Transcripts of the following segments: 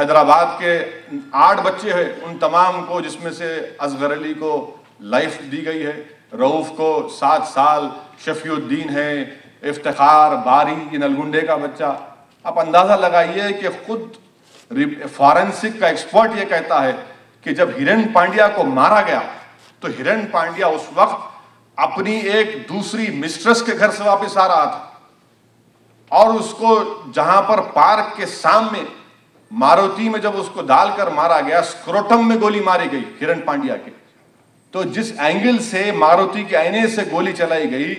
حیدرآباد کے 8 بچے ہیں، ان تمام کو، جس میں سے اصغر علی کو لائف دی گئی ہے، رؤوف کو 7 سال، شفیع الدین ہے، افتخار، باری، یہ نلگنڈے کا بچہ. آپ اندازہ لگائیے کہ خود فارنسک کا ایکسپرٹ یہ کہتا ہے کہ جب ہرن پانڈیا کو مارا گیا تو ہرن پانڈیا اس وقت اپنی ایک دوسری مسٹرس کے گھر سے واپس آ رہا تھا، اور اس کو جہاں پر پارک کے سامنے ماروتی میں جب اس کو ڈال کر مارا گیا، سکروٹم میں گولی ماری گئی ہرن پانڈیا کے. تو جس اینگل سے ماروتی کے آئینے سے گولی چلائی گئی،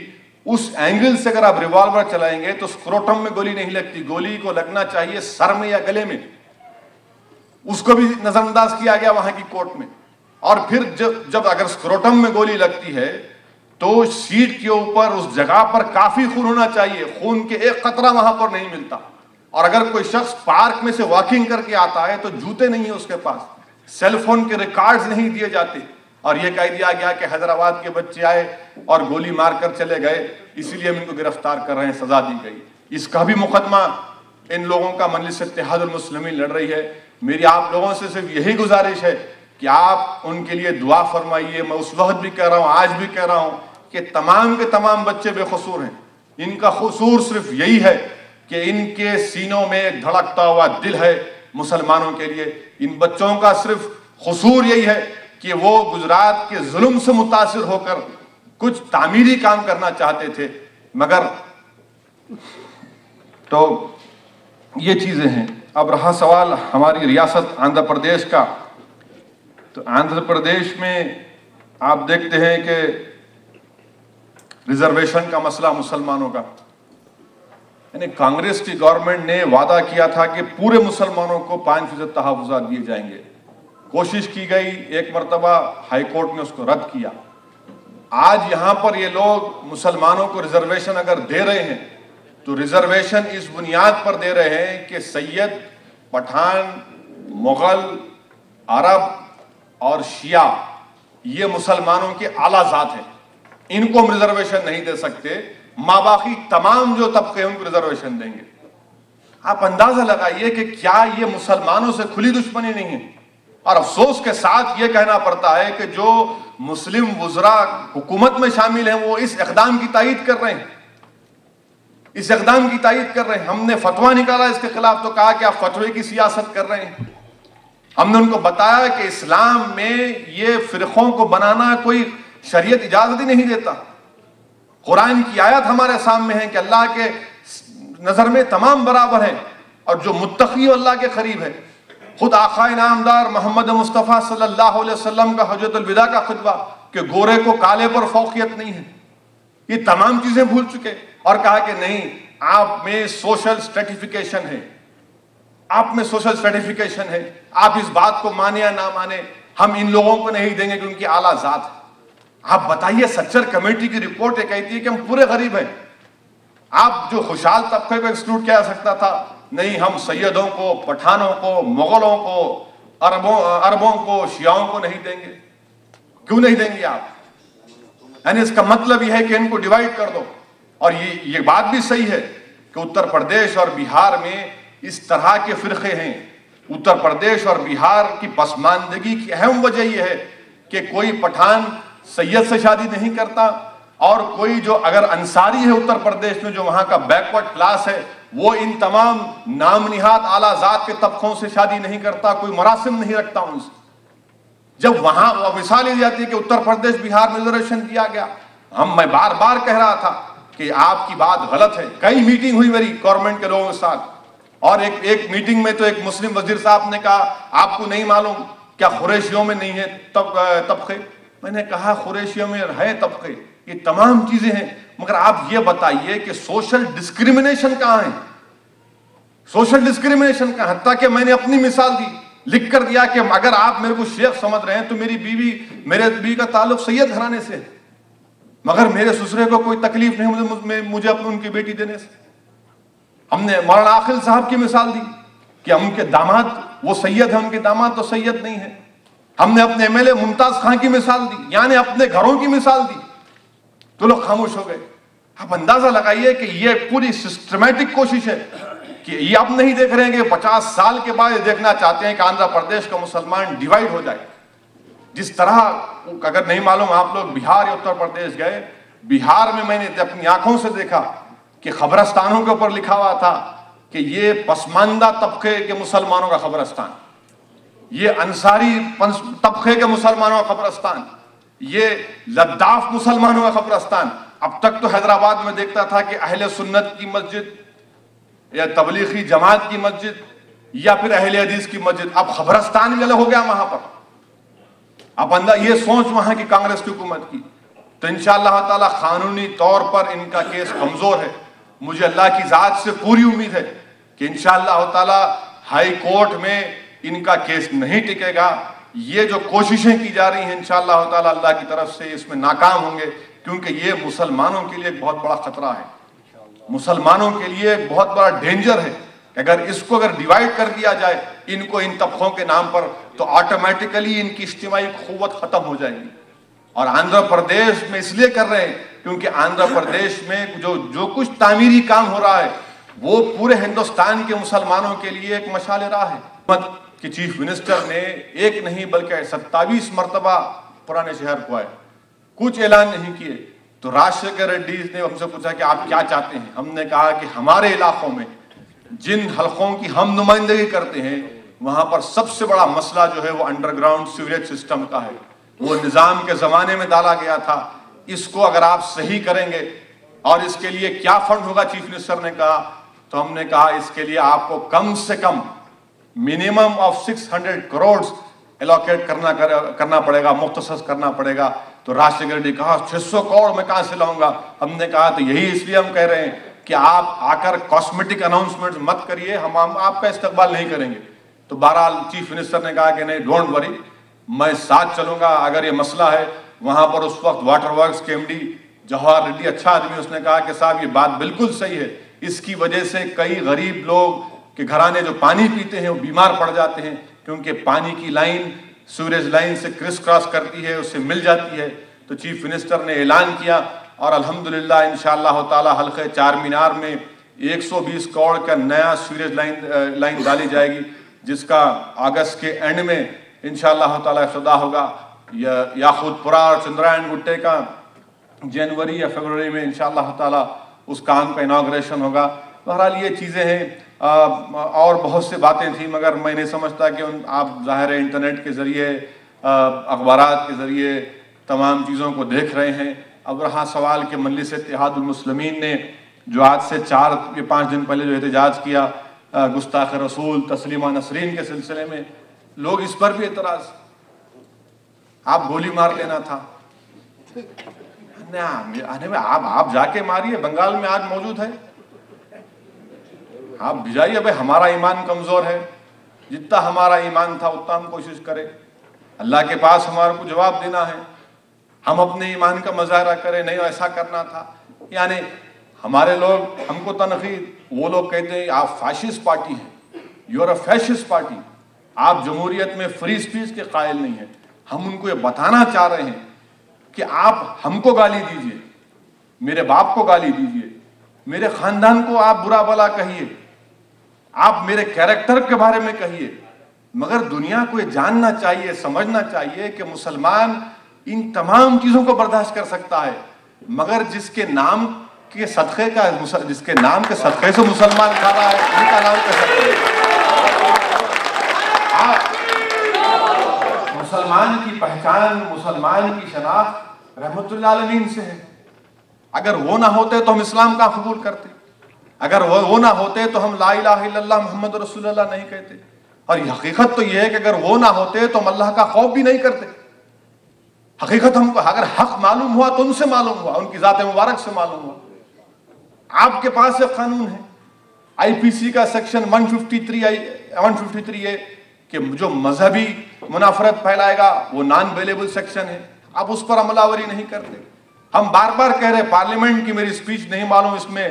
اس اینگل سے اگر آپ ریوالور چلائیں گے تو سکروٹم میں گولی نہیں لگتی، گولی کو لگنا چاہیے سر میں یا گلے میں. اس کو بھی نظر انداز کیا گیا وہاں کی کورٹ میں. اور پھر جب اگر سکروٹم میں گولی لگتی ہے تو سیٹ کے اوپر اس جگہ پر کافی خون ہونا چاہیے، خون کے ایک قطرہ وہاں پر نہیں ملتا. اور اگر کوئی شخص پارک میں سے واکنگ کر کے آتا ہے تو جوتے نہیں ہیں اس کے پاس، سیل فون کے ریکارڈز نہیں دیے جاتے، اور یہ کہہ دیا گیا کہ حیدرآباد کے بچے آئے اور گولی مار کر چلے گئے، اسی لیے ہم ان کو گرفتار کر رہے ہیں، سزا دی گئی. اس کا بھی مقدمہ ان لوگوں کا مجلس اتحاد المسلمین لڑ رہی ہے. میری آپ لوگوں سے صرف یہی گزارش ہے کہ آپ ان کے لیے دعا فرمائیے. میں اس وقت بھی کہہ رہا ہوں، آج بھی کہہ رہا ہوں کہ تمام کے تمام بچے بے قصور ہیں. ان کا قصور صرف یہی ہے کہ ان کے سینوں میں ایک دھڑکتا ہوا دل ہے مسلمانوں کے لیے. ان بچوں کا صرف قصور یہی ہے کہ وہ گجرات کے ظلم سے متاثر ہو کر کچھ تعمیری کام کرنا چاہتے تھے، مگر تو یہ چیزیں ہیں. اب رہا سوال ہماری ریاست آندھرا پردیش کا، تو آندھرا پردیش میں آپ دیکھتے ہیں کہ ریزرویشن کا مسئلہ مسلمانوں کا، یعنی کانگریس کی گورنمنٹ نے وعدہ کیا تھا کہ پورے مسلمانوں کو 5% تحفظات دیے جائیں گے. کوشش کی گئی، ایک مرتبہ ہائی کورٹ نے اس کو رد کیا. آج یہاں پر یہ لوگ مسلمانوں کو ریزرویشن اگر دے رہے ہیں تو ریزرویشن اس بنیاد پر دے رہے ہیں کہ سید، پٹھان، مغل، عرب اور شیعہ یہ مسلمانوں کے اعلیٰ ذات ہیں، ان کو ہم ریزرویشن نہیں دے سکتے، ماباقی تمام جو طبقے ہیں ان کو ریزرویشن دیں گے. آپ اندازہ لگائیے کہ کیا یہ مسلمانوں سے کھلی دشمنی نہیں ہے؟ اور افسوس کے ساتھ یہ کہنا پڑتا ہے کہ جو مسلم وزراء حکومت میں شامل ہیں وہ اس اقدام کی تائید کر رہے ہیں، اس اقدام کی تائید کر رہے ہیں. ہم نے فتویٰ نکالا اس کے خلاف تو کہا کہ آپ فتوے کی سیاست کر رہے ہیں. ہم نے ان کو بتایا کہ اسلام میں یہ فرقوں کو بنانا کوئی شریعت اجازت ہی نہیں دیتا. قرآن کی آیت ہمارے سامنے ہے کہ اللہ کے نظر میں تمام برابر ہیں، اور جو متقی اللہ کے قریب ہے. خود آقا انعامدار محمد مصطفیٰ صلی اللہ علیہ وسلم کا حجۃ الوداع کا خطبہ کہ گورے کو کالے پر فوقیت نہیں ہے، یہ تمام چیزیں بھول چکے، اور کہا کہ نہیں، آپ میں سوشل سٹریٹیفیکیشن ہے، آپ میں سوشل سٹریٹیفیکیشن ہے، آپ اس بات کو مانے یا نہ مانے، ہم ان لوگوں کو نہیں دیں گے کہ ان کی اعلیٰ ذات ہے. آپ بتائیے، سچر کمیٹی کی رپورٹ یہ کہتی ہے کہ ہم پورے غریب ہیں. آپ جو خوشحال طبقے کو ایکسکلوڈ کیا جا سکتا تھا، نہیں، ہم سیدوں کو، پٹھانوں کو، مغلوں کو، عربوں کو، شیعوں کو نہیں دیں گے. کیوں نہیں دیں گے آپ؟ یعنی اس کا مطلب یہ ہے کہ ان کو ڈیوائیڈ کر دو. اور یہ بات بھی صحیح ہے کہ اتر پردیش اور بہار میں اس طرح کے فرقے ہیں. اتر پردیش اور بہار کی پسماندگی کی اہم وجہ یہ ہے کہ کوئی پٹھان سید سے شادی نہیں کرتا، اور کوئی جو اگر انصاری ہے اتر پردیش میں، جو وہاں کا بیکورڈ کلاس ہے، وہ ان تمام نام نہاد اعلیٰ ذات کے طبقوں سے شادی نہیں کرتا، کوئی مراسم نہیں رکھتا ان سے. جب وہاں وہ مثال دی جاتی ہے کہ اتر پردیش بہار میں ریزرویشن کیا گیا، میں بار بار کہہ رہا تھا کہ آپ کی بات غلط ہے. کئی میٹنگ ہوئی میری گورنمنٹ کے لوگوں کے ساتھ، اور ایک میٹنگ میں تو ایک مسلم وزیر صاحب نے کہا آپ کو نہیں معلوم کیا قریشیوں میں نہیں ہے طبقے؟ میں نے کہا قریشیوں میں ہے طبقے، یہ تمام چیزیں ہیں، مگر آپ یہ بتائیے کہ سوشل ڈسکریمنیشن کہاں ہے؟ سوشل ڈسکریمنیشن کہاں؟ حتیٰ کہ میں نے اپنی مثال دی، لکھ کر دیا کہ اگر آپ میرے کو شیخ سمجھ رہے ہیں تو میری بیوی کا تعلق سید گھرانے سے ہے، مگر میرے سسرے کو کوئی تکلیف نہیں مجھے اپنی ان کی بیٹی دینے سے. ہم نے مولانا عاقل صاحب کی مثال دی کہ ہم کے داماد وہ سید ہیں، ان کے داماد تو سید نہیں ہیں. ہم نے اپنے ایم ایل اے ممتاز خان کی مثال دی، یعنی اپنے گھروں کی مثال دی، تو لوگ خاموش ہو گئے. آپ اندازہ لگائیے کہ یہ پوری سسٹمیٹک کوشش ہے کہ یہ اب نہیں دیکھ رہے ہیں کہ 50 سال کے بعد یہ دیکھنا چاہتے ہیں کہ آندھرا پردیش کا مسلمان ڈیوائیڈ ہو جائے. جس طرح اگر نہیں معلوم آپ لوگ بہار یا اتر پردیش گئے, بہار میں نے اپنی آنکھوں سے دیکھا کہ قبرستانوں کے اوپر لکھا ہوا تھا کہ یہ پسماندہ طبقے کے مسلمانوں کا قبرستان, یہ انصاری طبقے کے مسلمانوں کا قبرستان, یہ لداف مسلمانوں کا قبرستان. اب تک تو حیدرآباد میں دیکھتا تھا کہ اہل سنت کی مسجد یا تبلیغی جماعت کی مسجد یا پھر اہل حدیث کی مسجد, اب قبرستان بھی الگ ہو گیا وہاں پر. اب یہ سوچ وہاں کی کانگریس کی حکومت کی. تو انشاءاللہ تعالی قانونی طور پر ان کا کیس کمزور ہے. مجھے اللہ کی ذات سے پوری امید ہے کہ انشاءاللہ تعالی ہائی کورٹ میں ان کا کیس نہیں ٹکے گا. یہ جو کوششیں کی جا رہی ہیں انشاءاللہ تعالی اللہ کی طرف سے اس میں ناکام ہوں گے, کیونکہ یہ مسلمانوں کے لیے ایک بہت بڑا خطرہ ہے, مسلمانوں کے لیے ایک بہت بڑا ڈینجر ہے. اگر اس کو ڈیوائیڈ کر دیا جائے ان کو ان طبقوں کے نام پر, تو آٹومیٹیکلی ان کی اجتماعی قوت ختم ہو جائے گی. اور آندھرا پردیش میں اس لیے کر رہے ہیں کیونکہ آندھرا پردیش میں جو کچھ تعمیری کام ہو رہا ہے وہ پورے ہندوستان کے مسلمانوں کے لیے ایک مشعل راہ ہے. کہ چیف منسٹر نے ایک نہیں بلکہ 27 مرتبہ پرانے شہر کو آئے, کچھ اعلان نہیں کیے. تو راجشیکھر ریڈی نے ہم سے پوچھا کہ آپ کیا چاہتے ہیں. ہم نے کہا کہ ہمارے علاقوں میں جن حلقوں کی ہم نمائندگی کرتے ہیں وہاں پر سب سے بڑا مسئلہ جو ہے وہ انڈر گراؤنڈ سیوریج سسٹم کا ہے. وہ نظام کے زمانے میں ڈالا گیا تھا, اس کو اگر آپ صحیح کریں گے اور اس کے لیے کیا فنڈ ہوگا چیف منسٹر نے کہا. تو ہم نے کہا اس کے لیے آپ کو کم سے کم منیمم آف 600 کروڑ الوکیٹ کرنا پڑے گا, مختص کرنا پڑے گا. تو راجشیکھر ریڈی کہا 600 کروڑ میں کہاں سے لاؤں گا. ہم نے کہا تو یہی اس لیے ہم کہہ رہے ہیں کہ آپ آ کر کاسمیٹک اناؤنسمنٹ مت کریے, ہم آپ کا استقبال نہیں کریں گے. تو بہرحال چیف منسٹر نے کہا کہ نہیں, ڈونٹ وری, میں ساتھ چلوں گا اگر یہ مسئلہ ہے. وہاں پر اس وقت واٹر ورکس کے ایم ڈی جواہر ریڈی اچھا آدمی, اس نے کہا کہ صاحب یہ بات بالکل صحیح ہے, اس کی وجہ سے کئی غریب لوگ کے گھرانے جو پانی پیتے ہیں وہ بیمار پڑ جاتے ہیں, کیونکہ پانی کی لائن سیوریج لائن سے کرس کراس کرتی ہے, اس سے مل جاتی ہے. تو چیف منسٹر نے اعلان کیا اور الحمدللہ انشاءاللہ تعالی حلقہ چار مینار میں 120 کروڑ کا نیا سیوریج لائن ڈالی جائے گی, جس کا اگست کے اینڈ میں انشاءاللہ تعالی افتتاح ہوگا. یاقوت پورہ اور چندرائن گٹے کا جنوری یا فروری میں انشاءاللہ تعالی اس کام کا انوگریشن ہوگا. بہرحال یہ چیزیں ہیں, اور بہت سے باتیں تھیں, مگر میں نہیں سمجھتا کہ آپ ظاہر ہے انٹرنیٹ کے ذریعے اخبارات کے ذریعے تمام چیزوں کو دیکھ رہے ہیں. اب رہا سوال کہ مجلس اتحاد المسلمین نے جو آج سے 4 یا 5 دن پہلے جو احتجاج کیا گستاخ رسول تسلیمہ نسرین کے سلسلے میں, لوگ اس پر بھی اعتراض, آپ گولی مار لینا تھا. آپ جا کے ماریے, بنگال میں آج موجود ہے, آپ بھجائیے. بھائی ہمارا ایمان کمزور ہے, جتنا ہمارا ایمان تھا اتنا ہم کوشش کریں, اللہ کے پاس ہمارے کو جواب دینا ہے. ہم اپنے ایمان کا مظاہرہ کریں, نہیں ایسا کرنا تھا. یعنی ہمارے لوگ ہم کو تنقید, وہ لوگ کہتے ہیں آپ فاشسٹ پارٹی ہیں, you are a fascist party, آپ جمہوریت میں فری اسپیچ کے قائل نہیں ہیں. ہم ان کو یہ بتانا چاہ رہے ہیں کہ آپ ہم کو گالی دیجئے, میرے باپ کو گالی دیجئے, میرے خاندان کو آپ برا بلا کہیے, آپ میرے کیریکٹر کے بارے میں کہیے, مگر دنیا کو یہ جاننا چاہیے, سمجھنا چاہیے کہ مسلمان ان تمام چیزوں کو برداشت کر سکتا ہے, مگر جس کے نام کے صدقے سے مسلمان کھا رہا ہے, ان کا نام کیسے مسلمان کی پہچان, مسلمان کی شناخت رحمت اللہ عالمین سے ہے. اگر وہ نہ ہوتے تو ہم اسلام کا قبول کرتے, اگر وہ نہ ہوتے تو ہم لا الہ الا اللہ محمد رسول اللہ نہیں کہتے. اور حقیقت تو یہ ہے کہ اگر وہ نہ ہوتے تو ہم اللہ کا خوف بھی نہیں کرتے. حقیقت ہم کو اگر حق معلوم ہوا تو ان سے معلوم ہوا, ان کی ذات مبارک سے معلوم ہوا. آپ کے پاس ایک قانون ہے آئی پی سی کا سیکشن 153 ہے کہ جو مذہبی منافرت پھیلائے گا وہ نان بیلیبل سیکشن ہے, آپ اس پر عمل آوری نہیں کرتے. ہم بار بار کہہ رہے پارلیمنٹ کی میری سپیچ نہیں معلوم اس میں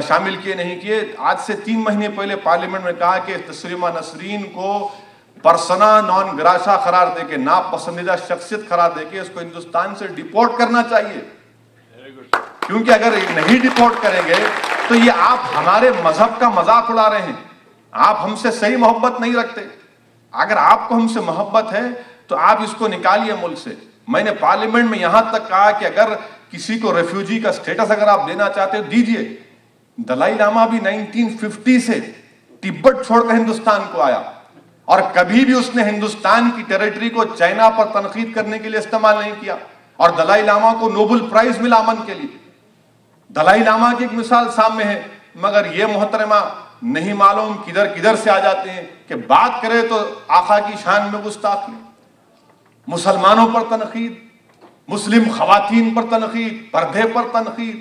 شامل کیے نہیں کیے. آج سے 3 مہینے پہلے پارلیمنٹ میں کہا کہ تسلیمہ نسرین کو پرسنا نان گراشا قرار دے کے, ناپسندیدہ شخصیت قرار دے کے اس کو ہندوستان سے ڈیپورٹ کرنا چاہیے, کیونکہ اگر نہیں ڈیپورٹ کریں گے تو تو یہ آپ ہمارے مذہب کا مذاق اڑا رہے ہیں، آپ ہم سے صحیح محبت نہیں رکھتے۔ اگر آپ کو ہم سے محبت ہے تو آپ اس کو نکالیے ملک سے۔ میں نے پارلیمنٹ میں یہاں تک کہا کہ اگر کسی کو ریفیوجی کا سٹیٹس اگر آپ دینا چاہتے ہو دیجئے۔ دلائی لاما بھی 1950 سے تبت چھوڑ کر ہندوستان کو آیا، اور کبھی بھی اس نے ہندوستان کی ٹیریٹری کو چائنا پر تنقید کرنے کے لیے استعمال نہیں کیا، اور دلائی لاما کو نوبل پرائز ملا امن کے لیے۔ دلائی لاما کی ایک مثال سامنے ہے، مگر یہ محترمہ نہیں معلوم کدھر کدھر سے آ جاتے ہیں کہ بات کرے تو آقا کی شان میں گستاخی، مسلمانوں پر تنقید، مسلم خواتین پر تنقید، پردے پر تنقید۔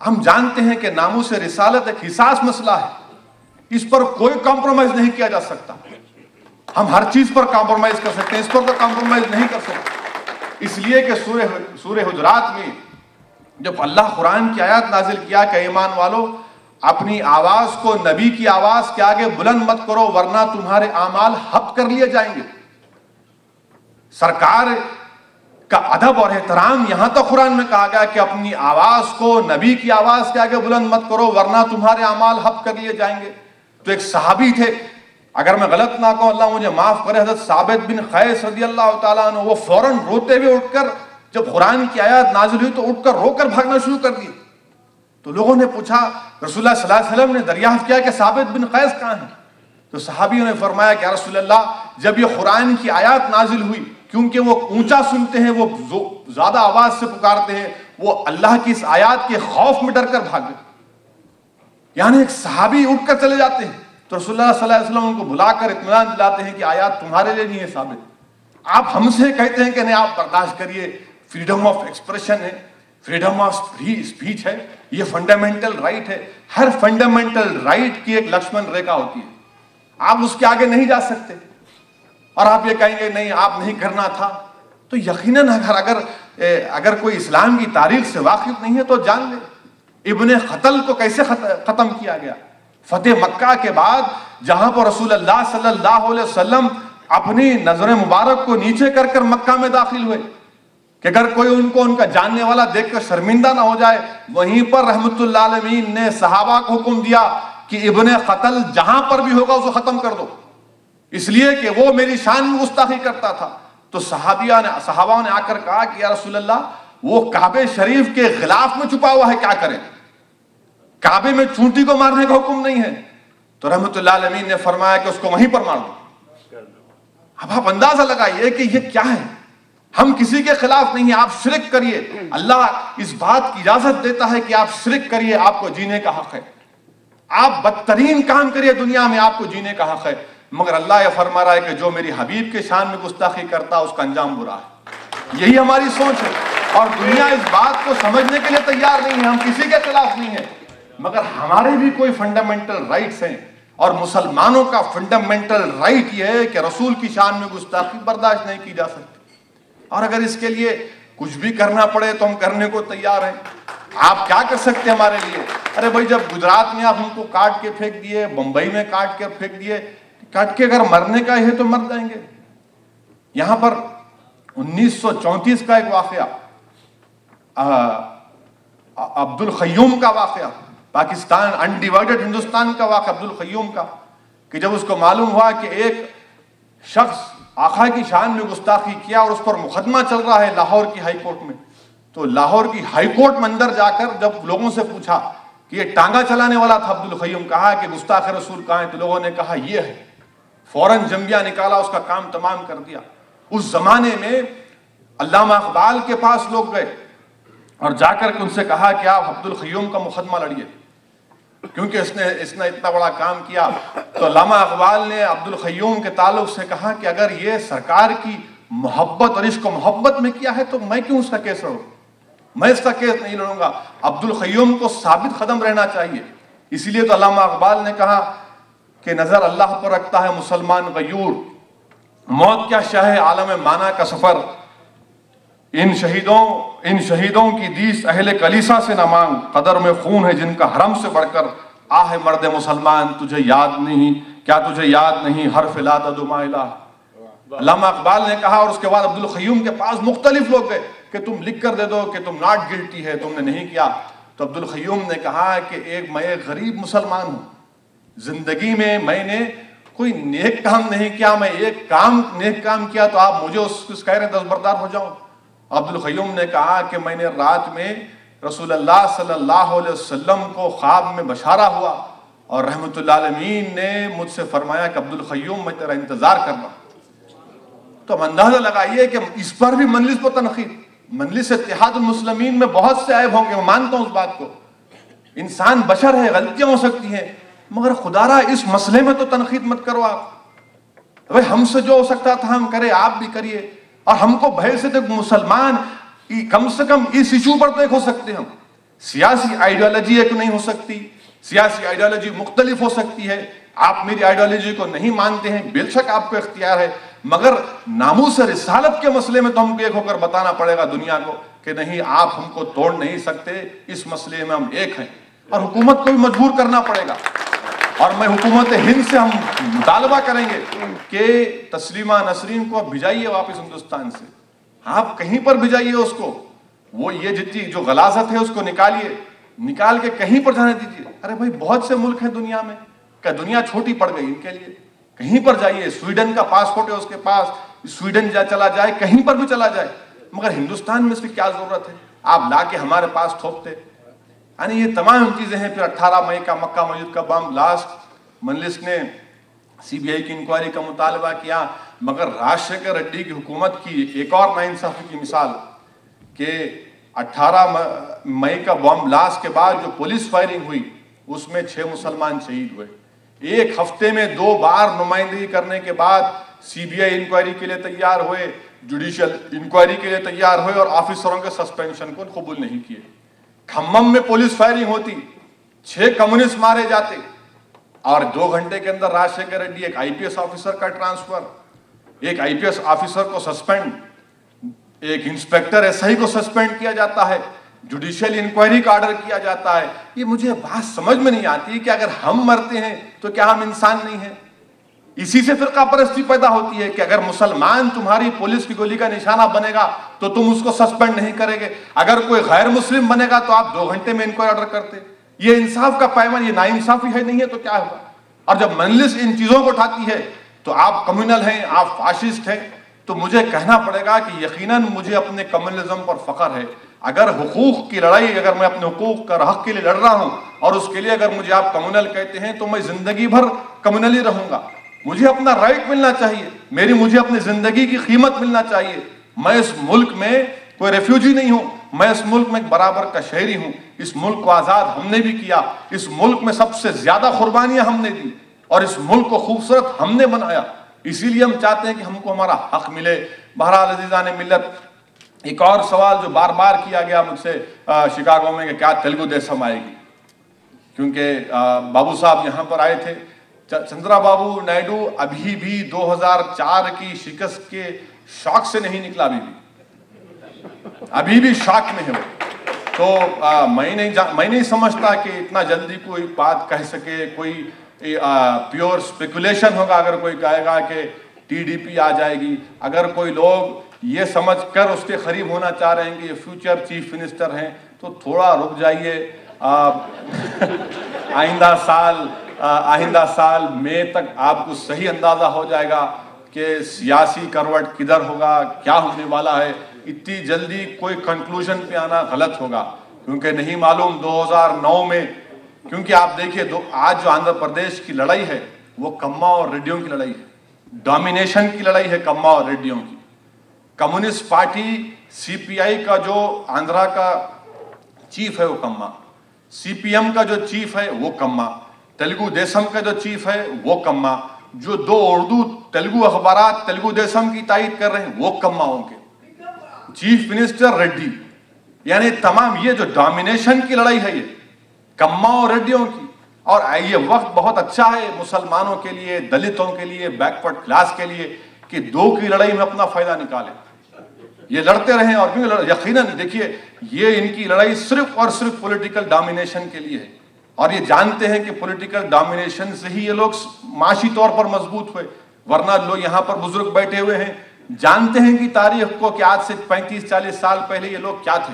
ہم جانتے ہیں کہ ناموس رسالت ایک حساس مسئلہ ہے، اس پر کوئی کمپرومائز نہیں کیا جا سکتا۔ ہم ہر چیز پر کمپرومائز کر سکتے ہیں، اس پر تو کمپرومائز نہیں کر سکتے۔ اس لیے کہ سورہ حجرات میں جب اللہ قرآن کی آیات نازل کیا کہ ایمان والو اپنی آواز کو نبی کی آواز کے آگے بلند مت کرو ورنہ تمہارے اعمال حق کر لیے جائیں گے۔ سرکار کا ادب اور احترام یہاں تک قرآن میں کہا گیا کہ اپنی آواز کو نبی کی آواز کے آگے بلند مت کرو ورنہ تمہارے اعمال حق کر لیے جائیں گے۔ تو ایک صحابی تھے، اگر میں غلط نہ کہوں اللہ مجھے معاف کرے، حضرت ثابت بن قیس رضی اللہ تعالیٰ عنہ، وہ فوراً روتے ہوئے اٹھ کر، جب قرآن کی آیات نازل ہوئی تو اٹھ کر رو کر بھاگنا شروع کر دی۔ تو لوگوں نے پوچھا، رسول اللہ صلی اللہ علیہ وسلم نے دریافت کیا کہ ثابت بن قیس کہاں ہیں؟ تو صحابیوں نے فرمایا کہ یا رسول اللہ جب یہ قرآن کی آیات نازل ہوئی، کیونکہ وہ اونچا سنتے ہیں، وہ زیادہ آواز سے پکارتے ہیں، وہ اللہ کی اس آیات کے خوف میں ڈر کر بھاگ گئے۔ یعنی ایک صحابی اٹھ کر چلے جاتے ہیں تو رسول اللہ صلی اللہ علیہ وسلم ان کو بلا کر اطمینان دلاتے ہیں کہ آیات تمہارے لیے نہیں ہے ثابت۔ آپ ہم سے کہتے ہیں کہ نہیں آپ برداشت کریے، فریڈم آف ایکسپریشن ہے، فریڈم آف اسپیچ ہے، یہ فنڈامنٹل رائٹ ہے۔ ہر فنڈامنٹل رائٹ کی ایک لکشمن ریکھا ہوتی ہے، آپ اس کے آگے نہیں جا سکتے۔ اور آپ یہ کہیں گے نہیں آپ نہیں کرنا تھا، تو یقیناً اگر کوئی اسلام کی تاریخ سے واقف نہیں ہے تو جان لے ابن قتل کو کیسے ختم کیا گیا۔ فتح مکہ کے بعد جہاں پر رسول اللہ صلی اللہ علیہ وسلم اپنی نظر مبارک کو نیچے کر کر مکہ میں داخل ہوئے کہ اگر کوئی ان کا جاننے والا دیکھ کر شرمندہ نہ ہو جائے، وہیں پر رحمت اللہ علیہ نے صحابہ کو حکم دیا کہ ابن قتل جہاں پر بھی ہوگا اسے ختم کر دو، اس لیے کہ وہ میری شان میں گستاخی کرتا تھا۔ تو صحابہ نے آ کر کہا کہ یا رسول اللہ وہ کعبے شریف کے غلاف میں چھپا ہوا ہے، کیا کریں؟ کعبے میں چونٹی کو مارنے کا حکم نہیں ہے۔ تو رحمت اللہ علیہ نے فرمایا کہ اس کو وہیں پر مار دو۔ اب آپ اندازہ لگائیے کہ یہ کیا ہے، ہم کسی کے خلاف نہیں ہیں، آپ شرک کریے، اللہ اس بات کی اجازت دیتا ہے کہ آپ شرک کریے، آپ کو جینے کا حق ہے، آپ بدترین کام کریے دنیا میں، آپ کو جینے کا حق ہے، مگر اللہ یہ فرما رہا ہے کہ جو میری حبیب کے شان میں گستاخی کرتا اس کا انجام برا ہے۔ یہی ہماری سوچ ہے، اور دنیا اس بات کو سمجھنے کے لیے تیار نہیں ہے، ہم کسی کے خلاف نہیں ہیں، مگر ہمارے بھی کوئی فنڈامنٹل رائٹس ہیں، اور مسلمانوں کا فنڈامنٹل رائٹ یہ ہے کہ رسول کی شان میں گستاخی برداشت نہیں کی جا سکتی، اور اگر اس کے لیے کچھ بھی کرنا پڑے تو ہم کرنے کو تیار ہیں۔ آپ کیا کر سکتے ہیں ہمارے لیے؟ ارے بھائی جب گجرات میں آپ ہم کو کاٹ کے پھینک دیے، بمبئی میں کاٹ کے پھینک دیے، کاٹ کے اگر مرنے کا ہے تو مر جائیں گے۔ یہاں پر 1934 کا ایک واقعہ، عبد القیوم کا واقعہ، پاکستان انڈیوائیڈڈ ہندوستان کا واقعہ عبد القیوم کا، کہ جب اس کو معلوم ہوا کہ ایک شخص آقا کی شان میں گستاخی کیا اور اس پر مقدمہ چل رہا ہے لاہور کی ہائی کورٹ میں، تو لاہور کی ہائی کورٹ میں اندر جا کر جب لوگوں سے پوچھا کہ یہ ٹانگا چلانے والا تھا عبد القیوم، کہا کہ گستاخ رسول کہاں ہے، تو لوگوں نے کہا یہ ہے، فوراً جنبیہ نکالا، اس کا کام تمام کر دیا۔ اس زمانے میں علامہ اقبال کے پاس لوگ گئے اور جا کر ان سے کہا کہ آپ عبد القیوم کا مقدمہ لڑیے، کیونکہ اس نے اتنا بڑا کام کیا۔ تو علامہ اقبال نے عبد القیوم کے تعلق سے کہا کہ اگر یہ سرکار کی محبت اور عشق و محبت میں کیا ہے تو میں کیوں اس کا کیس لڑوں، میں اس کا کیس نہیں لڑوں گا، عبد القیوم کو ثابت قدم رہنا چاہیے۔ اسی لیے تو علامہ اقبال نے کہا کہ نظر اللہ پر رکھتا ہے مسلمان غیور، موت کیا شاہ عالم مانا کا سفر، ان شہیدوں کی دیس اہل کلیسا سے نہ مانگ، قدر میں خون ہے جن کا حرم سے بڑھ کر، آہ مرد مسلمان تجھے یاد نہیں، کیا تجھے یاد نہیں حرف لا تدع ما الہ۔ علامہ اقبال نے کہا، اور اس کے بعد عبد القیوم کے پاس مختلف لوگ گئے کہ تم لکھ کر دے دو کہ تم ناٹ گلٹی ہے، تم نے نہیں کیا۔ تو عبدالقیوم نے کہا کہ میں ایک غریب مسلمان ہوں، زندگی میں میں نے کوئی نیک کام نہیں کیا، میں ایک نیک کام کیا تو آپ مجھے اس کہہ دستبردار ہو جاؤں۔ عبدالقیوم نے کہا کہ میں نے رات میں رسول اللہ صلی اللہ علیہ وسلم کو خواب میں بشارہ ہوا اور رحمت اللہ العالمین نے مجھ سے فرمایا کہ عبدالقیوم میں تیرا انتظار کر رہا ہوں۔ تو اندازہ لگائیے کہ اس پر بھی مجلس پر تنقید، مجلس اتحاد المسلمین میں بہت سے عیب ہوں گے، میں مانتا ہوں اس بات کو، انسان بشر ہے، غلطیاں ہو سکتی ہیں، مگر خدا را اس مسئلے میں تو تنقید مت کرو آپ۔ بھائی ہم سے جو ہو سکتا تھا ہم کرے، آپ بھی کریے، اور ہم کو بھائی سے مسلمان کم سے کم اس ایشو پر تو ایک ہو سکتے ہیں۔ ہم سیاسی آئیڈیالوجی ایک نہیں ہو سکتی، سیاسی آئیڈیالوجی مختلف ہو سکتی ہے، آپ میری آئیڈیالوجی کو نہیں مانتے ہیں، بے شک آپ کو اختیار ہے، مگر ناموس رسالت کے مسئلے میں تو ہم کو ایک ہو کر بتانا پڑے گا دنیا کو کہ نہیں، آپ ہم کو توڑ نہیں سکتے، اس مسئلے میں ہم ایک ہیں، اور حکومت کو بھی مجبور کرنا پڑے گا۔ اور میں حکومت ہند سے ہم مطالبہ کریں گے کہ تسلیمہ نسرین کو بھیجائیے واپس ہندوستان سے، آپ کہیں پر بھیجائیے اس کو، وہ یہ جتنی جو غلاظت ہے اس کو نکالیے، نکال کے کہیں پر جانے دیجیے۔ ارے بھائی بہت سے ملک ہیں دنیا میں، کیا دنیا چھوٹی پڑ گئی ان کے لیے؟ کہیں پر جائیے، سویڈن کا پاسپورٹ ہے اس کے پاس، سویڈن چلا جائے، کہیں پر بھی چلا جائے، مگر ہندوستان میں اس کی کیا ضرورت ہے؟ آپ لا کے ہمارے پاس تھوپتے۔ یعنی یہ تمام چیزیں ہیں۔ پھر 18 مئی کا مکہ مسجد کا بم بلاسٹ، مجلس نے سی بی آئی کی انکوائری کا مطالبہ کیا، مگر راجشیکھر ریڈی کی حکومت کی ایک اور ناانصافی کی مثال کہ 18 مئی کا بم بلاسٹ کے بعد جو پولیس فائرنگ ہوئی اس میں 6 مسلمان شہید ہوئے۔ ایک ہفتے میں 2 بار نمائندگی کرنے کے بعد سی بی آئی انکوائری کے لیے تیار ہوئے، جوڈیشل انکوائری کے لیے تیار ہوئے، اور آفیسروں کے سسپینشن کو قبول نہیں کیے۔ کھمم میں پولیس فائرنگ ہوتی، 6 کمیونسٹ مارے جاتے، اور 2 گھنٹے کے اندر راجشیکھر ریڈی ایک آئی پی ایس آفیسر کا ٹرانسفر، ایک آئی پی ایس آفیسر کو سسپینڈ، ایک انسپیکٹر ایس آئی کو سسپینڈ کیا جاتا ہے، جوڈیشل انکوائری کا آرڈر کیا جاتا ہے۔ یہ مجھے بات سمجھ میں نہیں آتی کہ اگر ہم مرتے ہیں تو کیا ہم انسان نہیں ہیں؟ اسی سے فرقہ پرستی پیدا ہوتی ہے کہ اگر مسلمان تمہاری پولیس کی گولی کا نشانہ بنے گا تو تم اس کو سسپینڈ نہیں کرے گے، اگر کوئی غیر مسلم بنے گا تو آپ 2 گھنٹے میں انکوائری آرڈر کرتے۔ یہ انصاف کا پیمان، یہ ناانصافی ہے نہیں ہے تو کیا ہوگا؟ اور جب مجلس ان چیزوں کو اٹھاتی ہے تو آپ کمیونل ہیں، آپ فاشسٹ ہیں، تو مجھے کہنا پڑے گا کہ یقیناً مجھے اپنے کمیونلزم پر فخر ہے۔ اگر حقوق کی لڑائی، اگر میں اپنے حقوق کا حق کے لیے لڑ رہا ہوں اور اس کے لیے اگر مجھے آپ کمیونل کہتے ہیں تو میں زندگی بھر کمیونل ہی رہوں گا۔ مجھے اپنا رائٹ ملنا چاہیے، مجھے اپنی زندگی کی قیمت ملنا چاہیے۔ میں اس ملک میں کوئی ریفیوجی نہیں ہوں، میں اس ملک میں ایک برابر کا شہری ہوں۔ اس ملک کو آزاد ہم نے بھی کیا، اس ملک میں سب سے زیادہ قربانیاں ہم نے دی، اور اس ملک کو خوبصورت ہم نے بنایا، اسی لیے ہم چاہتے ہیں کہ ہم کو ہمارا حق ملے۔ بہرحال عزیزان ملت، ایک اور سوال جو بار بار کیا گیا مجھ سے شکاگو میں کہ کیا تیلگو دیسم آئے گی، کیونکہ بابو صاحب یہاں پر آئے تھے۔ چندرا بابو نائیڈو ابھی بھی 2004 کی شکست کے شاک سے نہیں نکلا، ابھی بھی شاک میں ہے وہ۔ تو میں نہیں سمجھتا کہ اتنا جلدی کوئی بات کہہ سکے، کوئی پیور سپیکولیشن ہوگا اگر کوئی کہے گا کہ ٹی ڈی پی آ جائے گی۔ اگر کوئی لوگ یہ سمجھ کر اس کے قریب ہونا چاہ رہے ہیں کہ یہ فیوچر چیف منسٹر ہیں تو تھوڑا رک جائیے، آئندہ سال مئی تک آپ کو صحیح اندازہ ہو جائے گا کہ سیاسی کروٹ کدھر ہوگا، کیا ہونے والا ہے۔ اتنی جلدی کوئی کنکلوژن پہ آنا غلط ہوگا، کیونکہ نہیں معلوم 2009 میں، کیونکہ آپ دیکھیے آج جو آندھرا پردیش کی لڑائی ہے وہ کما اور ریڈیوں کی لڑائی ہے، ڈومینیشن کی لڑائی ہے کما اور ریڈیوں کی۔ کمیونسٹ پارٹی سی پی آئی کا جو آندھرا کا چیف ہے وہ کما، سی پی ایم کا جو چیف ہے وہ کما، تیلگو دیسم کا جو چیف ہے وہ کما، جو 2 اردو تیلگو اخبارات تیلگو دیسم کی تائید کر رہے ہیں وہ کماؤں کے، چیف منسٹر ریڈی۔ یعنی تمام یہ جو ڈومینیشن کی لڑائی ہے یہ کما اور ریڈیوں کی، اور یہ وقت بہت اچھا ہے مسلمانوں کے لیے، دلتوں کے لیے، بیکورڈ کلاس کے لیے کہ 2 کی لڑائی میں اپنا فائدہ نکالیں، یہ لڑتے رہیں۔ اور یقیناً دیکھیے یہ ان کی لڑائی صرف اور صرف پولیٹیکل ڈومینیشن کے لیے ہے، اور یہ جانتے ہیں کہ پولیٹیکل ڈومینیشن سے ہی یہ لوگ معاشی طور پر مضبوط ہوئے، ورنہ لوگ یہاں پر بزرگ بیٹھے ہوئے ہیں جانتے ہیں کہ تاریخ کو کہ آج سے 35-40 سال پہلے یہ لوگ کیا تھے۔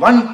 1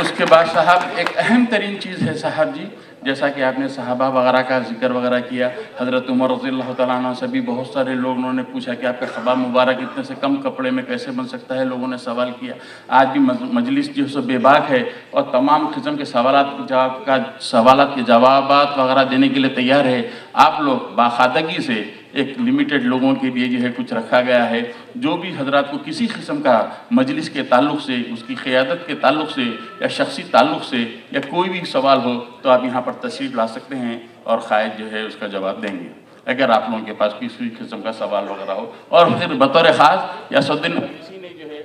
اس کے بعد صاحب ایک اہم ترین چیز ہے صاحب جی، جیسا کہ آپ نے صحابہ وغیرہ کا ذکر وغیرہ کیا، حضرت عمر رضی اللہ تعالیٰ عنہ سے بھی بہت سارے لوگ انہوں نے پوچھا کہ آپ کا خبا مبارک اتنے سے کم کپڑے میں کیسے بن سکتا ہے، لوگوں نے سوال کیا۔ آج بھی مجلس جو ہے بے باک ہے اور تمام قسم کے سوالات کے جوابات وغیرہ دینے کے لیے تیار ہے۔ آپ لوگ باخادگی سے ایک لمیٹڈ لوگوں کے لیے جو ہے کچھ رکھا گیا ہے، جو بھی حضرات کو کسی قسم کا مجلس کے تعلق سے، اس کی قیادت کے تعلق سے یا شخصی تعلق سے یا کوئی بھی سوال ہو تو آپ یہاں پر تشریف لا سکتے ہیں اور قائد جو ہے اس کا جواب دیں گے، اگر آپ لوگوں کے پاس کسی قسم کا سوال وغیرہ ہو۔ اور پھر بطور خاص یا سدن کسی نے جو ہے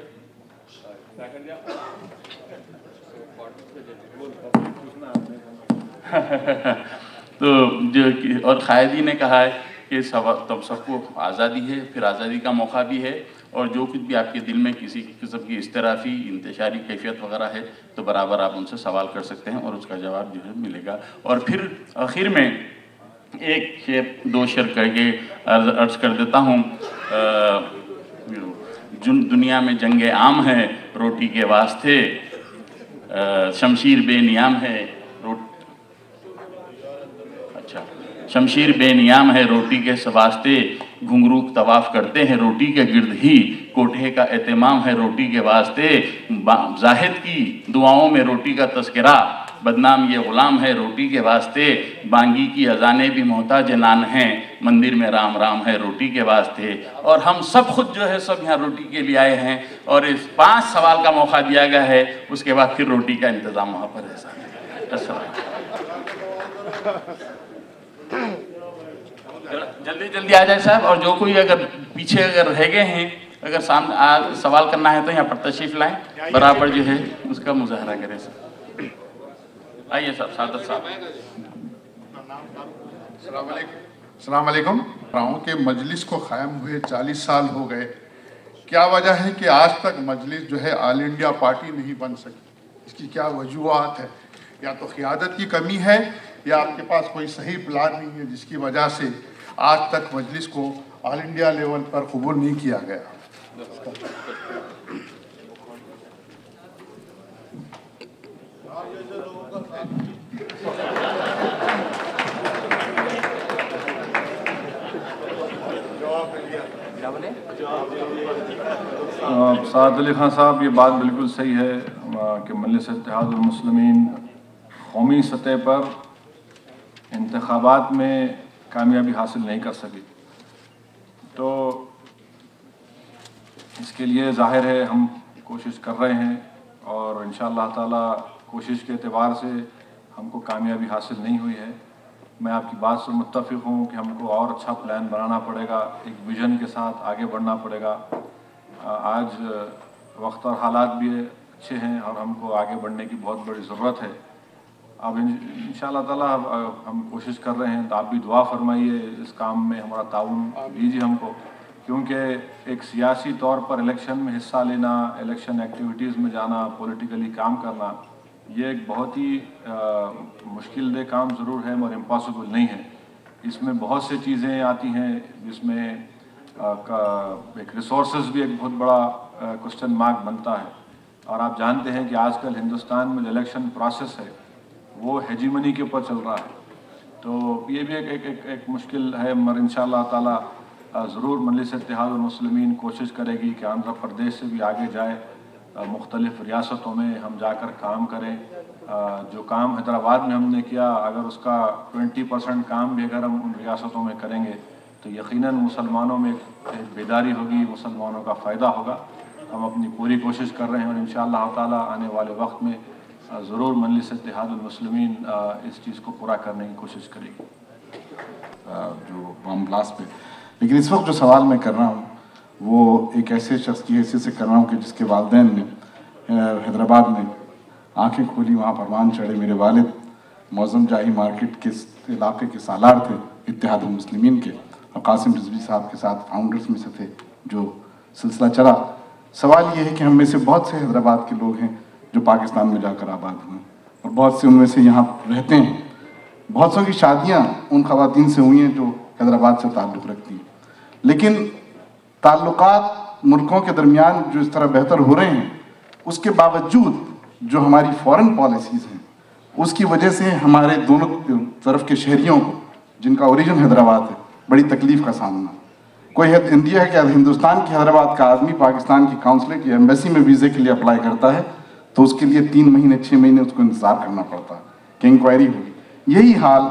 تو جو اور قائدی نے کہا ہے کہ تم سب کو آزادی ہے، پھر آزادی کا موقع بھی ہے، اور جو کچھ بھی آپ کے دل میں کسی قسم کی اضطرافی انتشاری کیفیت وغیرہ ہے تو برابر آپ ان سے سوال کر سکتے ہیں اور اس کا جواب جو ہے ملے گا۔ اور پھر آخر میں ایک شعر دو شعر کر کے عرض کر دیتا ہوں۔ دنیا میں جنگ عام ہے روٹی کے واسطے، شمشیر بے نیام ہے شمشیر بے نیام ہے روٹی کے واسطے، گھنگرو طواف کرتے ہیں روٹی کے گرد ہی، کوٹھے کا اہتمام ہے روٹی کے واسطے، زاہد کی دعاؤں میں روٹی کا تذکرہ، بدنام یہ غلام ہے روٹی کے واسطے، بانگی کی اذانیں بھی محتاج نان ہیں، مندر میں رام رام ہے روٹی کے واسطے۔ اور ہم سب خود جو ہے سب یہاں روٹی کے لیے آئے ہیں، اور اس 5 سوال کا موقع دیا گیا ہے، اس کے بعد پھر روٹی کا انتظام وہاں پر ہے۔ السلام جلدی آ جائے صاحب، اور جو کوئی اگر پیچھے اگر رہ گئے ہیں، اگر سامنے سوال کرنا ہے تو یہاں پر تشریف لائیں، برابر جو ہے اس کا مظاہرہ کریں صاحب۔ آئیے صاحب، سعادت صاحب۔ السلام علیکم۔ کہ مجلس کو قائم ہوئے 40 سال ہو گئے، کیا وجہ ہے کہ آج تک مجلس جو ہے آل انڈیا پارٹی نہیں بن سکی؟ اس کی کیا وجوہات ہے؟ یا تو قیادت کی کمی ہے یا آپ کے پاس کوئی صحیح پلان نہیں ہے جس کی وجہ سے آج تک مجلس کو آل انڈیا لیول پر قبول نہیں کیا گیا؟ سعد علی خان صاحب، یہ بات بالکل صحیح ہے کہ مجلس اتحاد المسلمین قومی سطح پر انتخابات میں کامیابی حاصل نہیں کر سکی، تو اس کے لیے ظاہر ہے ہم کوشش کر رہے ہیں، اور انشاءاللہ تعالی کوشش کے اعتبار سے ہم کو کامیابی حاصل نہیں ہوئی ہے۔ میں آپ کی بات سے متفق ہوں کہ ہم کو اور اچھا پلان بنانا پڑے گا، ایک ویژن کے ساتھ آگے بڑھنا پڑے گا۔ آج وقت اور حالات بھی اچھے ہیں اور ہم کو آگے بڑھنے کی بہت بڑی ضرورت ہے۔ اب انشاءاللہ تعالیٰ ہم کوشش کر رہے ہیں، تو آپ بھی دعا فرمائیے، اس کام میں ہمارا تعاون دیجیے ہم کو، کیونکہ ایک سیاسی طور پر الیکشن میں حصہ لینا، الیکشن ایکٹیویٹیز میں جانا، پولیٹیکلی کام کرنا، یہ ایک بہت ہی مشکل دہ کام ضرور ہے اور امپاسبل نہیں ہے۔ اس میں بہت سے چیزیں آتی ہیں، جس میں ایک ریسورسز بھی ایک بہت بڑا کوسچن مارک بنتا ہے، اور آپ جانتے ہیں کہ آج کل ہندوستان میں جو الیکشن پروسیس ہے وہ ہیجیمنی کے اوپر چل رہا ہے، تو یہ بھی ایک مشکل ہے، مگر انشاءاللہ تعالی ضرور مجلس اتحاد المسلمین کوشش کرے گی کہ آندھرا پردیش سے بھی آگے جائے، مختلف ریاستوں میں ہم جا کر کام کریں۔ جو کام حیدرآباد میں ہم نے کیا، اگر اس کا 20% کام بھی اگر ہم ان ریاستوں میں کریں گے تو یقیناً مسلمانوں میں ایک بیداری ہوگی، مسلمانوں کا فائدہ ہوگا۔ ہم اپنی پوری کوشش کر رہے ہیں، اور انشاءاللہ تعالی آنے والے وقت میں ضرور مجلس اتحاد المسلمین اس چیز کو پورا کرنے کی کوشش کرے گی۔ جو معاملات پہ، لیکن اس وقت جو سوال میں کر رہا ہوں وہ ایک ایسے شخص کی حیثیت سے کر رہا ہوں کہ جس کے والدین نے حیدرآباد میں آنکھیں کھولی، وہاں پروان چڑھے۔ میرے والد معظم جاہی مارکیٹ کے علاقے کے سالار تھے اتحاد المسلمین کے، اور قاسم رضوی صاحب کے ساتھ فاؤنڈرز میں سے تھے جو سلسلہ چلا۔ سوال یہ ہے کہ ہم میں سے بہت سے حیدرآباد کے لوگ ہیں جو پاکستان میں جا کر آباد ہوئے، اور بہت سے ان میں سے یہاں رہتے ہیں۔ بہت سو کی شادیاں ان خواتین سے ہوئی ہیں جو حیدرآباد سے تعلق رکھتی ہیں، لیکن تعلقات ملکوں کے درمیان جو اس طرح بہتر ہو رہے ہیں، اس کے باوجود جو ہماری فورن پالیسیز ہیں اس کی وجہ سے ہمارے دونوں طرف کے شہریوں کو جن کا اوریجن حیدرآباد ہے بڑی تکلیف کا سامنا. کوئی انڈیا ہے کہ ہندوستان کی حیدرآباد کا آدمی پاکستان کی قونصلیٹ یا ایمبیسی میں ویزے کے لیے اپلائی کرتا ہے تو اس کے لیے 3 مہینے 6 مہینے اس کو انتظار کرنا پڑتا ہے کہ انکوائری ہوگی. یہی حال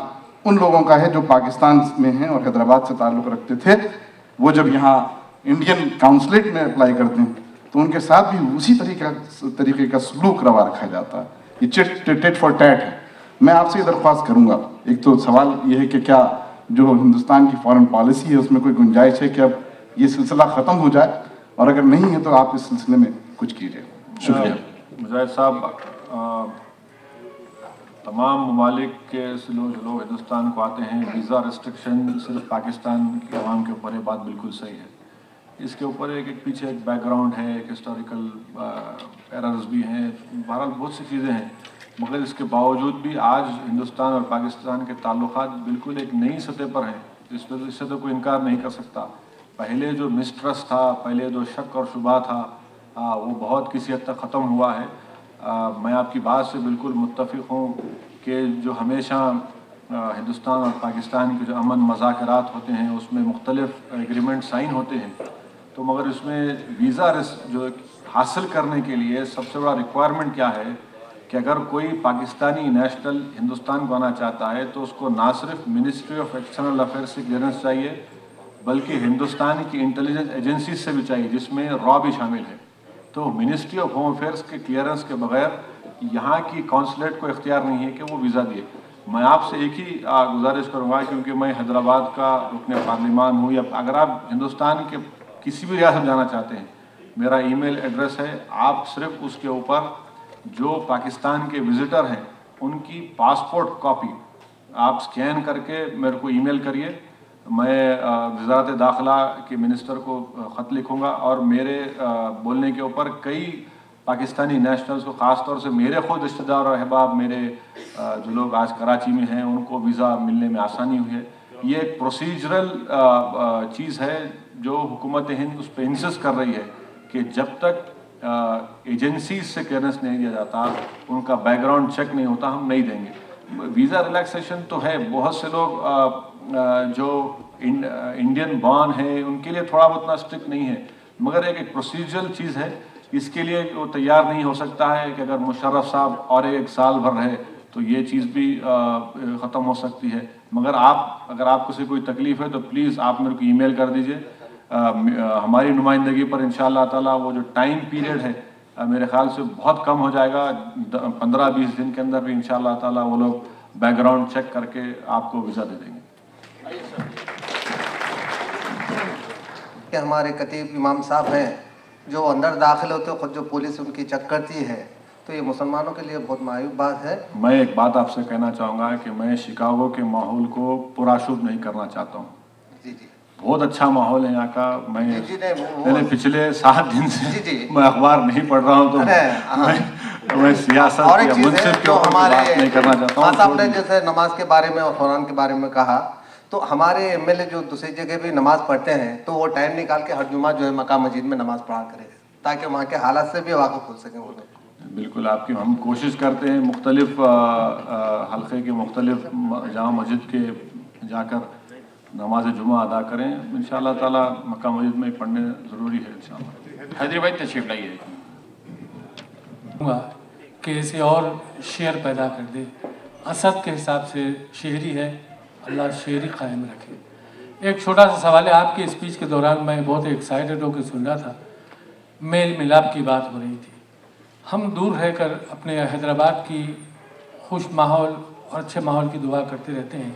ان لوگوں کا ہے جو پاکستان میں ہیں اور حیدرآباد سے تعلق رکھتے تھے. وہ جب یہاں انڈین قونصلیٹ میں اپلائی کرتے ہیں تو ان کے ساتھ بھی اسی طریقے کا سلوک روا رکھا جاتا ہے. یہ ٹٹ فار ٹیٹ ہے. میں آپ سے یہ درخواست کروں گا, ایک تو سوال یہ ہے کہ کیا جو ہندوستان کی فارن پالیسی ہے اس میں کوئی گنجائش ہے کہ اب یہ سلسلہ ختم ہو جائے, اور اگر نہیں ہے تو آپ اس سلسلے میں کچھ کیجیے. شکریہ. مجاہد صاحب, تمام ممالک کے لوگ ہندوستان کو آتے ہیں, ویزا ریسٹرکشن صرف پاکستان کے عوام کے اوپر, یہ بات بالکل صحیح ہے. اس کے اوپر ایک پیچھے ایک بیک گراؤنڈ ہے, ایک ہسٹوریکل ایررز بھی ہیں, بہرحال بہت سی چیزیں ہیں. مگر اس کے باوجود بھی آج ہندوستان اور پاکستان کے تعلقات بالکل ایک نئی سطح پر ہیں. اس سے تو کوئی انکار نہیں کر سکتا. پہلے جو مسٹرسٹ تھا, پہلے جو شک اور شبہ تھا, وہ بہت کسی حد تک ختم ہوا ہے. میں آپ کی بات سے بالکل متفق ہوں کہ جو ہمیشہ ہندوستان اور پاکستان کے جو امن مذاکرات ہوتے ہیں اس میں مختلف ایگریمنٹ سائن ہوتے ہیں, تو مگر اس میں ویزا جو حاصل کرنے کے لیے سب سے بڑا ریکوائرمنٹ کیا ہے کہ اگر کوئی پاکستانی نیشنل ہندوستان کو آنا چاہتا ہے تو اس کو نہ صرف منسٹری آف ایکسٹرنل افیئرس سے کلیئرنس چاہیے بلکہ ہندوستان کی انٹیلیجنس ایجنسیز سے بھی چاہیے, جس میں را بھی شامل ہے. تو منسٹری آف ہوم افیئرس کے کلیئرنس کے بغیر یہاں کی قونصلیٹ کو اختیار نہیں ہے کہ وہ ویزا دیے. میں آپ سے ایک ہی گزارش کروں گا, کیونکہ میں حیدرآباد کا رکن پارلیمان ہوں, یا اگر آپ ہندوستان کے کسی بھی ریاست جانا چاہتے ہیں, میرا ای میل ایڈریس ہے. آپ صرف اس کے اوپر جو پاکستان کے وزٹر ہیں ان کی پاسپورٹ کاپی آپ سکین کر کے میرے کو ای میل کریے. میں وزارت داخلہ کے منسٹر کو خط لکھوں گا, اور میرے بولنے کے اوپر کئی پاکستانی نیشنلز کو, خاص طور سے میرے خود رشتہ دار اور احباب میرے جو لوگ آج کراچی میں ہیں, ان کو ویزا ملنے میں آسانی ہوئی ہے. یہ ایک پروسیجرل چیز ہے جو حکومت ہند اس پہ انسسٹ کر رہی ہے کہ جب تک ایجنسیز سے کلیئرنس نہیں دیا جاتا, ان کا بیک گراؤنڈ چیک نہیں ہوتا, ہم نہیں دیں گے. ویزا ریلیکسیشن تو ہے, بہت سے لوگ جو انڈین بارن ہیں ان کے لیے تھوڑا بہت اتنا اسٹرکٹ نہیں ہے, مگر ایک پروسیجرل چیز ہے. اس کے لیے وہ تیار نہیں ہو سکتا ہے کہ اگر مشرف صاحب اور 1 سال بھر رہے تو یہ چیز بھی ختم ہو سکتی ہے. مگر اگر آپ کو سے کوئی تکلیف ہے تو پلیز آپ میرے کو ای میل کر دیجئے. ہماری نمائندگی پر انشاءاللہ تعالیٰ وہ جو ٹائم پیریڈ ہے میرے خیال سے بہت کم ہو جائے گا. 15-20 دن کے اندر بھی انشاءاللہ تعالیٰ وہ لوگ بیک گراؤنڈ چیک کر کے آپ کو ویزا دے دیں گے. کہ ہمارے خطیب امام صاحب ہیں جو اندر داخل ہوتے خود جو پولیس ان کی چیک کرتی ہے, تو یہ مسلمانوں کے لیے بہت معیوب بات ہے. میں ایک بات آپ سے کہنا چاہوں گا کہ میں شکاگو کے ماحول کو پرآشوب نہیں کرنا چاہتا ہوں. جی جی بہت اچھا ماحول ہے یہاں کا. میں پچھلے 7 دن سے میں اخبار نہیں پڑھ رہا ہوں, تو میں سیاست یا منصف کے اوپر بات نہیں کرنا چاہتا ہوں. آپ نے جیسے نماز کے بارے میں اور قرآن کے بارے میں کہا, تو ہمارے ایم ایل اے جو دوسری جگہ بھی نماز پڑھتے ہیں تو وہ ٹائم نکال کے ہر جمعہ جو ہے مکہ مسجد میں نماز پڑھا کرے تاکہ وہاں کے حالات سے بھی واقف ہو سکیں وہ لوگ. بالکل آپ کی ہم کوشش کرتے ہیں مختلف حلقے کے مختلف جامع مسجد کے جا کر نماز جمعہ ادا کریں. انشاءاللہ تعالیٰ مکہ مسجد میں پڑھنے ضروری ہے انشاءاللہ. حیدرآباد تشریف لائیے کہ اسے اور شعر پیدا کر دے. اسد کے حساب سے شعری ہے, اللہ شعری قائم رکھے. ایک چھوٹا سا سوال ہے, آپ کی اسپیچ کے دوران میں بہت ایکسائٹڈ ہو کے سن رہا تھا, میل ملاپ کی بات ہو رہی تھی. ہم دور رہ کر اپنے حیدرآباد کی خوش ماحول اور اچھے ماحول کی دعا کرتے رہتے ہیں,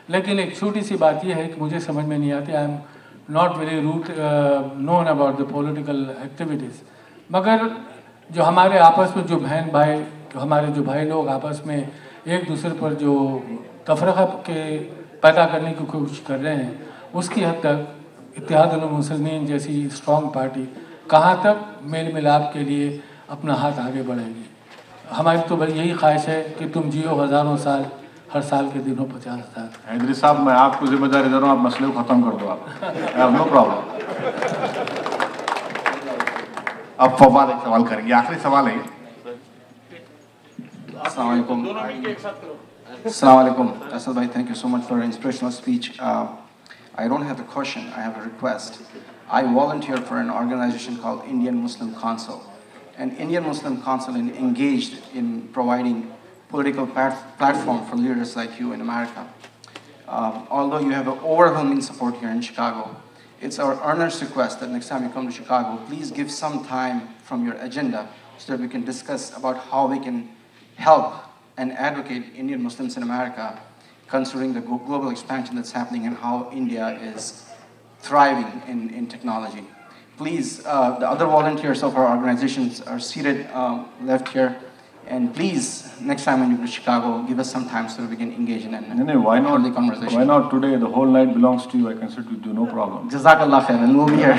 لیکن ایک چھوٹی سی بات یہ ہے کہ مجھے سمجھ میں نہیں آتی. I am not very known about the political activities, مگر جو ہمارے آپس میں جو بہن بھائی, جو ہمارے جو بھائی لوگ آپس میں ایک دوسرے پر جو تفرقہ کے پیدا کرنے کی کوشش کر رہے ہیں, اس کی حد تک اتحاد المسلمین جیسی اسٹرانگ پارٹی کہاں تک میل ملاپ کے لیے اپنا ہاتھ آگے بڑھے گی. ہماری تو بھائی یہی خواہش ہے کہ تم جیو ہزاروں سال, ہر سال کے دنوں 50,000. حیدری صاحب میں آپ کو ذمہ داری دے رہا ہوں, آپ مسئلے کو ختم کر دو. آپ نو پرابلم. اب فواد ایک سوال کریں گے, آخری سوال ہے. Assalamu alaikum. Assalamu alaikum. Asad bhai, thank you so much for an inspirational speech. I don't have a question, I have a request. I volunteer for an organization called Indian Muslim Council. And Indian Muslim Council is engaged in providing political platform for leaders like you in America. Although you have an overwhelming support here in Chicago, it's our earnest request that next time you come to Chicago, please give some time from your agenda so that we can discuss about how we can help and advocate Indian Muslims in America, considering the global expansion that's happening and how India is thriving in technology. Please, the other volunteers of our organizations are seated left here. And please, next time when you go to Chicago, give us some time so that we can engage in an Why not? orderly conversation. Why not today? The whole night belongs to you. I can sit with you, no problem. Jazakallah khairan, we'll be here.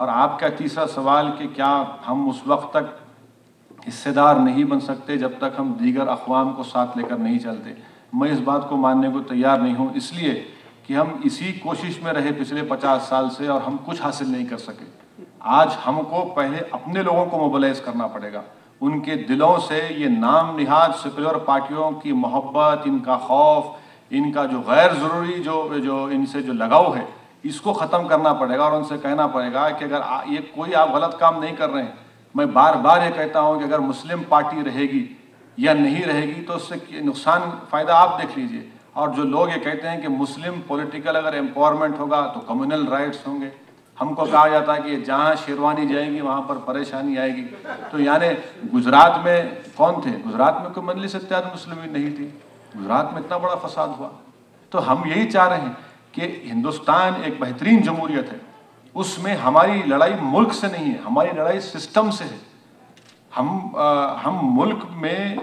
اور آپ کا تیسرا سوال کہ کیا ہم اس وقت تک حصے دار نہیں بن سکتے جب تک ہم دیگر اقوام کو ساتھ لے کر نہیں چلتے. میں اس بات کو ماننے کو تیار نہیں ہوں، اس لیے کہ ہم اسی کوشش میں رہے پچھلے 50 سال سے اور ہم کچھ حاصل نہیں کر سکے. آج ہم کو پہلے اپنے لوگوں کو موبلائز کرنا پڑے گا. ان کے دلوں سے یہ نام نہاد سیکولر پارٹیوں کی محبت، ان کا خوف، ان کا جو غیر ضروری جو ان سے جو لگاؤ ہے، اس کو ختم کرنا پڑے گا اور ان سے کہنا پڑے گا کہ اگر یہ کوئی آپ غلط کام نہیں کر رہے ہیں. میں بار بار یہ کہتا ہوں کہ اگر مسلم پارٹی رہے گی یا نہیں رہے گی تو اس سے نقصان فائدہ آپ دیکھ لیجئے. اور جو لوگ یہ کہتے ہیں کہ مسلم پولیٹیکل اگر امپاورمنٹ ہوگا تو کمیونل رائٹس ہوں گے. ہم کو کہا جاتا ہے کہ جہاں شیروانی جائے گی وہاں پر پریشانی آئے گی. تو یعنی گجرات میں کون تھے؟ گجرات میں کوئی مجلس اتحاد مسلمین نہیں تھی. گجرات میں اتنا بڑا فساد ہوا. تو ہم یہی چاہ رہے ہیں کہ ہندوستان ایک بہترین جمہوریت ہے، اس میں ہماری لڑائی ملک سے نہیں ہے، ہماری لڑائی سسٹم سے ہے. ہم ملک میں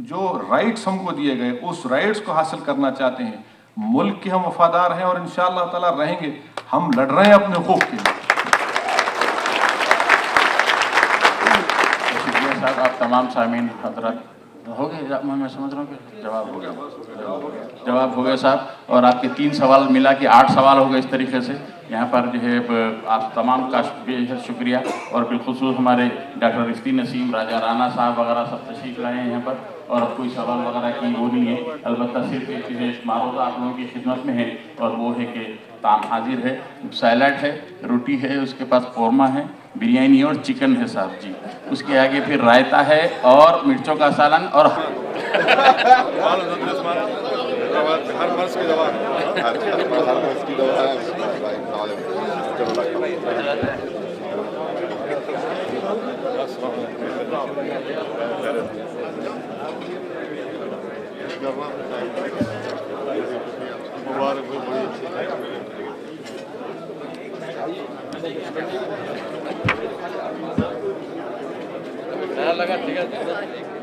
جو رائٹس ہم کو دیے گئے اس رائٹس کو حاصل کرنا چاہتے ہیں. ملک کے ہم وفادار ہیں اور انشاءاللہ تعالیٰ رہیں گے. ہم لڑ رہے ہیں اپنے حقوق کے لیے. شکریہ صاحب. آپ تمام سامعین حضرات ہو گئے، میں سمجھ رہا ہوں کہ جواب ہو گیا صاحب. اور آپ کے 3 سوال ملا کے 8 سوال ہو گئے. اس طریقے سے یہاں پر جو ہے آپ تمام کا بے حد شکریہ. اور بالخصوص ہمارے ڈاکٹر رفتی نسیم، راجہ رانا صاحب وغیرہ سب تشریف لائے ہیں یہاں پر. اور اب کوئی سوال وغیرہ کی وہ نہیں ہے، البتہ صرف ایک چیز معروضہ آپ لوگوں کی خدمت میں ہے اور وہ ہے کہ تام حاضر ہے، سیلڈ ہے، روٹی ہے، اس کے پاس قورمہ ہے، بریانی اور چکن ہے صاحب جی. اس کے آگے پھر رائتا ہے اور مرچوں کا سالن اور ہر مرض کی دوا لگا ٹھیک ہے.